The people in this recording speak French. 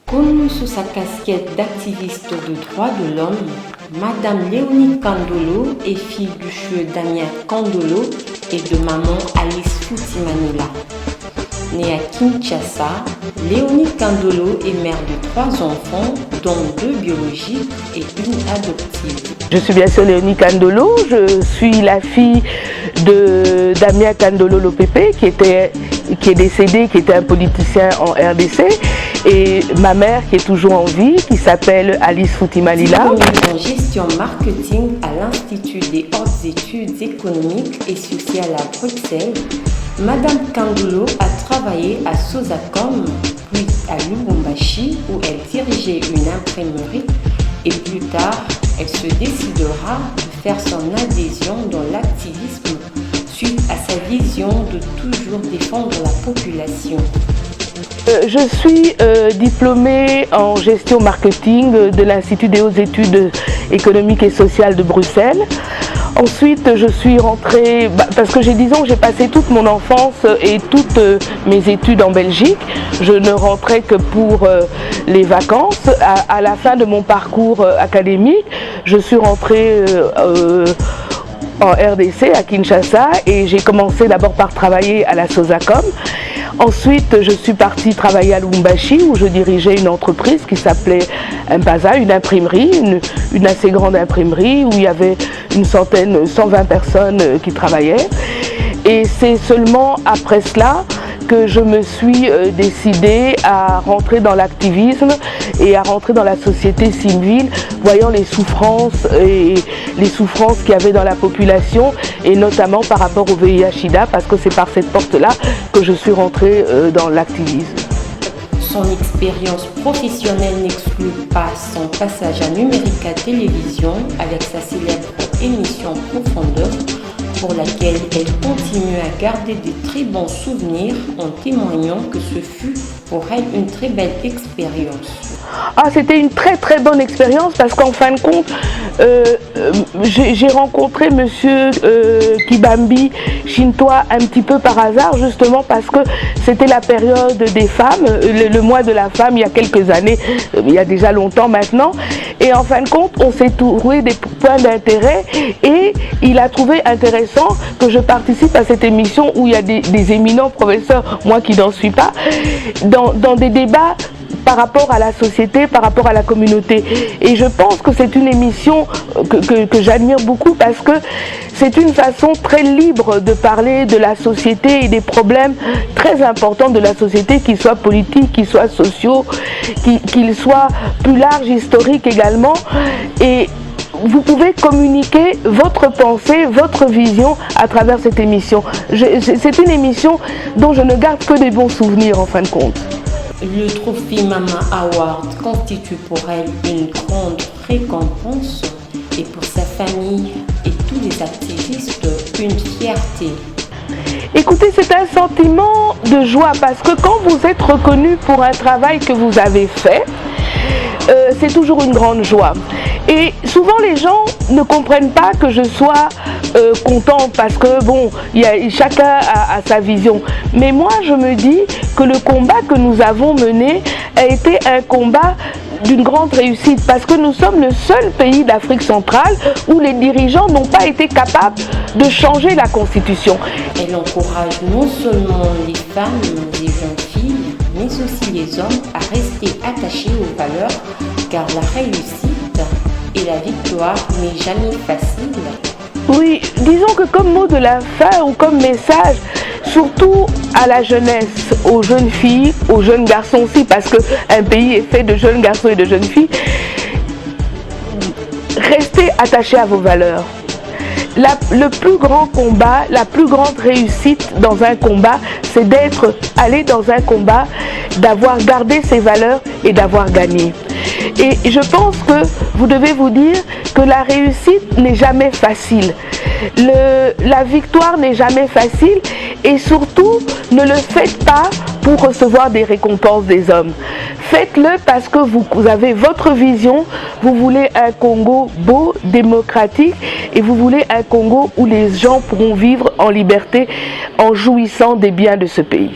Connue sous sa casquette d'activiste de droits de l'homme, Madame Léonie Kandolo est fille du feu Damien Kandolo et de maman Alice Futimanila. Née à Kinshasa, Léonie Kandolo est mère de 3 enfants, dont 2 biologiques et une adoptive. Je suis bien sûr Léonie Kandolo, je suis la fille de Damien Kandolo Lopepe qui est décédé, qui était un politicien en RDC, et ma mère qui est toujours en vie, qui s'appelle Alice Futimanila. En gestion marketing à l'Institut des hautes études économiques et sociales à Bruxelles, Madame Kandolo a travaillé à Sosacom, puis à Lubumbashi où elle dirigeait une imprimerie, et plus tard, elle se décidera de faire son adhésion dans l'activisme suite à sa vision de toujours défendre la population. Je suis diplômée en gestion marketing de l'Institut des hautes études économiques et sociales de Bruxelles. Ensuite, je suis rentrée, parce que j'ai passé toute mon enfance et toutes mes études en Belgique. Je ne rentrais que pour les vacances. À la fin de mon parcours académique, je suis rentrée en RDC, à Kinshasa, et j'ai commencé d'abord par travailler à la Sosacom. Ensuite, je suis partie travailler à Lubumbashi où je dirigeais une entreprise qui s'appelait Impaza, une imprimerie, une assez grande imprimerie où il y avait 120 personnes qui travaillaient. Et c'est seulement après cela que je me suis décidée à rentrer dans l'activisme et à rentrer dans la société civile, voyant les souffrances qu'il y avait dans la population, et notamment par rapport au VIH/SIDA, parce que c'est par cette porte-là que je suis rentrée dans l'activisme. Son expérience professionnelle n'exclut pas son passage à Numérica Télévision avec sa célèbre émission Profondeur, pour laquelle elle continue à garder de très bons souvenirs en témoignant que ce fut pour elle une très belle expérience. C'était une très très bonne expérience parce qu'en fin de compte, j'ai rencontré monsieur Kibambi Shintoa un petit peu par hasard, justement parce que c'était la période des femmes, le mois de la femme il y a quelques années, il y a déjà longtemps maintenant, et en fin de compte on s'est trouvé des points d'intérêt et il a trouvé intéressant que je participe à cette émission où il y a des éminents professeurs, moi qui n'en suis pas, dans des débats par rapport à la société, par rapport à la communauté. Et je pense que c'est une émission que j'admire beaucoup parce que c'est une façon très libre de parler de la société et des problèmes très importants de la société, qu'ils soient politiques, qu'ils soient sociaux, qu'ils soient plus larges, historiques également. Et vous pouvez communiquer votre pensée, votre vision à travers cette émission. C'est une émission dont je ne garde que des bons souvenirs en fin de compte. Le trophée Mama Award constitue pour elle une grande récompense et pour sa famille et tous les activistes une fierté. Écoutez, c'est un sentiment de joie parce que quand vous êtes reconnu pour un travail que vous avez fait, c'est toujours une grande joie. Et souvent les gens ne comprennent pas que je sois contente parce que bon, chacun a sa vision. Mais moi je me dis que le combat que nous avons mené a été un combat d'une grande réussite parce que nous sommes le seul pays d'Afrique centrale où les dirigeants n'ont pas été capables de changer la constitution. Elle encourage non seulement les femmes, les jeunes filles, mais aussi les hommes à rester attachés aux valeurs, car la réussite et la victoire n'est jamais facile. Oui, disons que comme mot de la fin ou comme message, surtout à la jeunesse, aux jeunes filles, aux jeunes garçons aussi, parce qu'un pays est fait de jeunes garçons et de jeunes filles, restez attachés à vos valeurs. Le plus grand combat, la plus grande réussite dans un combat, c'est d'être allé dans un combat, d'avoir gardé ses valeurs et d'avoir gagné. Et je pense que vous devez vous dire que la réussite n'est jamais facile. La victoire n'est jamais facile et surtout ne le faites pas pour recevoir des récompenses des hommes. Faites-le parce que vous avez votre vision, vous voulez un Congo beau, démocratique et vous voulez un Congo où les gens pourront vivre en liberté en jouissant des biens de ce pays.